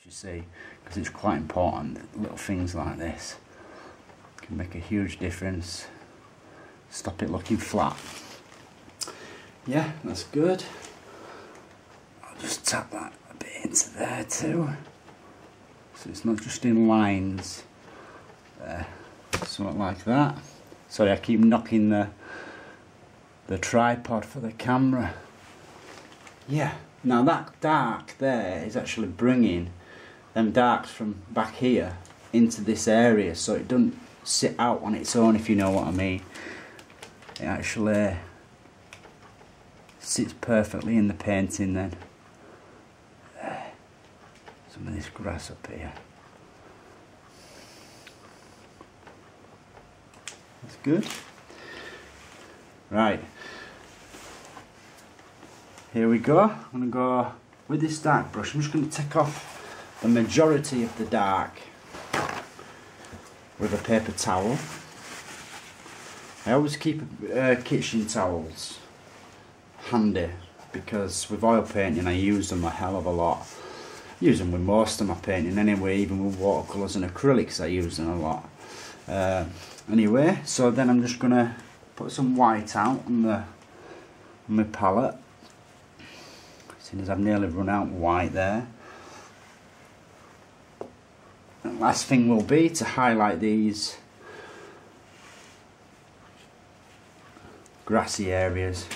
you see, because it's quite important that little things like this can make a huge difference. Stop it looking flat. Yeah, that's good. I'll just tap that a bit into there too, so it's not just in lines there, something like that. Sorry, I keep knocking the tripod for the camera. Yeah, now that dark there is actually bringing them darks from back here into this area, so it doesn't sit out on its own, if you know what I mean. It actually sits perfectly in the painting then. There. Some of this grass up here. That's good. Right. Here we go. I'm going to go with this dark brush. I'm just going to take off the majority of the dark with a paper towel. I always keep kitchen towels handy, because with oil painting I use them a hell of a lot. I use them with most of my painting anyway, even with watercolours and acrylics I use them a lot. Anyway, so then I'm just going to put some white out on my palette. Seeing as I've nearly run out of white there. And last thing will be to highlight these grassy areas.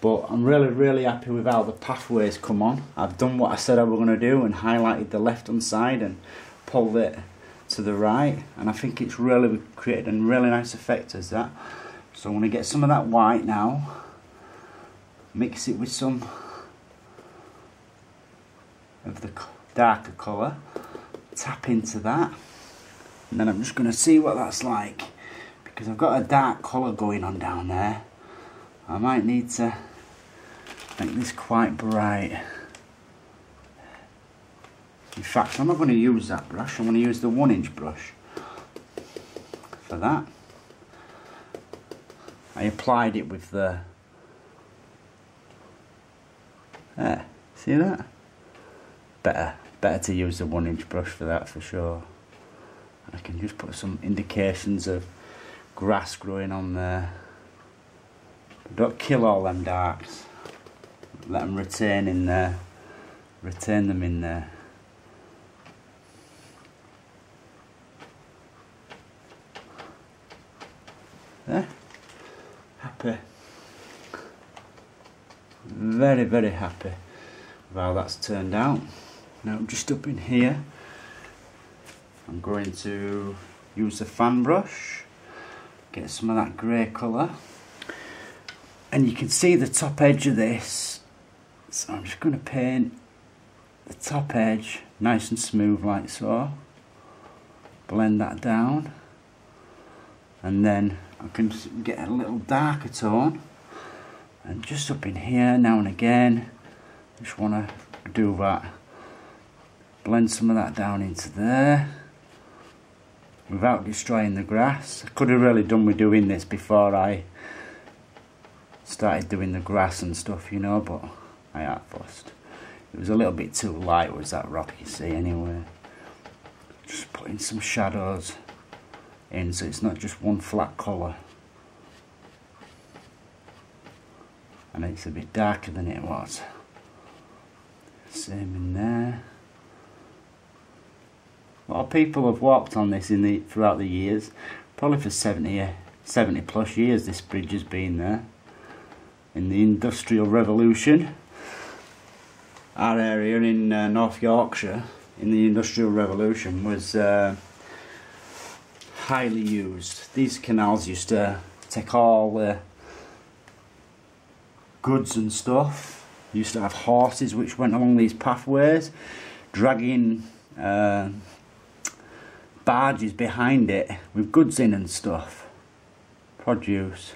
But I'm really happy with how the pathways come on. I've done what I said I was going to do and highlighted the left hand side and pulled it to the right, and I think it's really created a really nice effect as that. So I'm going to get some of that white now, mix it with some of the darker colour, tap into that, and then I'm just going to see what that's like, because I've got a dark colour going on down there. I might need to make this quite bright. In fact, I'm not going to use that brush, I'm going to use the 1-inch brush for that. I applied it with the... There, see that? Better to use the 1-inch brush for that for sure. I can just put some indications of grass growing on there. But don't kill all them darks. Let them retain in there. Retain them in there. There. Happy. Very happy with how that's turned out. Now just up in here, I'm going to use the fan brush, get some of that grey colour, and you can see the top edge of this, so I'm just going to paint the top edge nice and smooth like so, blend that down, and then I can get a little darker tone, and just up in here now and again, just want to do that. Blend some of that down into there without destroying the grass. I could have really done with doing this before I started doing the grass and stuff, you know, but I had fussed. It was a little bit too light, was that rock, you see, anyway. Just putting some shadows in so it's not just one flat colour. And it's a bit darker than it was. Same in there. A lot of people have walked on this throughout the years. Probably for 70 plus years this bridge has been there. In the Industrial Revolution, our area in North Yorkshire, in the Industrial Revolution, was highly used. These canals used to take all the goods and stuff. Used to have horses which went along these pathways, dragging barges behind it with goods in and stuff, produce.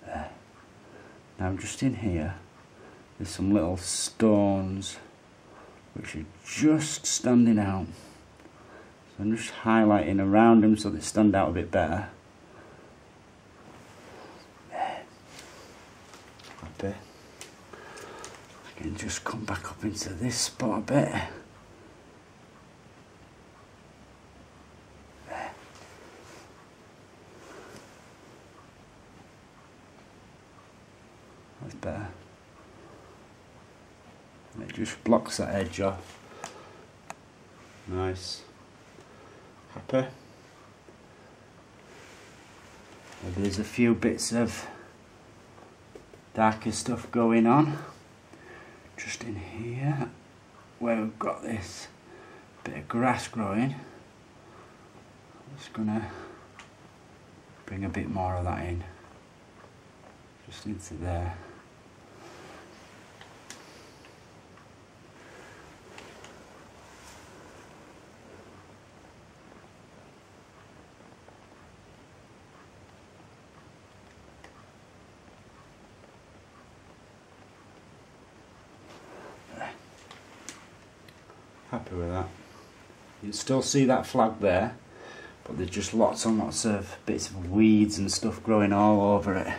There. Now just in here, there's some little stones which are just standing out. So I'm just highlighting around them so they stand out a bit better. And just come back up into this spot a bit. There. That's better. And it just blocks that edge off. Nice. Happy? Maybe there's a few bits of darker stuff going on. Just in here, where we've got this bit of grass growing. I'm just gonna bring a bit more of that in. Just into there. Happy with that. You can still see that flag there, but there's just lots and lots of bits of weeds and stuff growing all over it.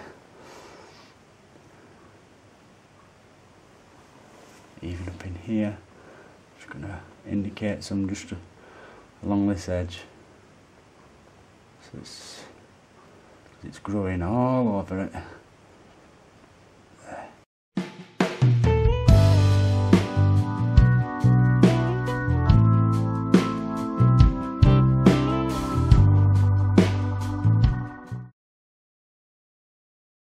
Even up in here, just going to indicate some just along this edge. So it's growing all over it.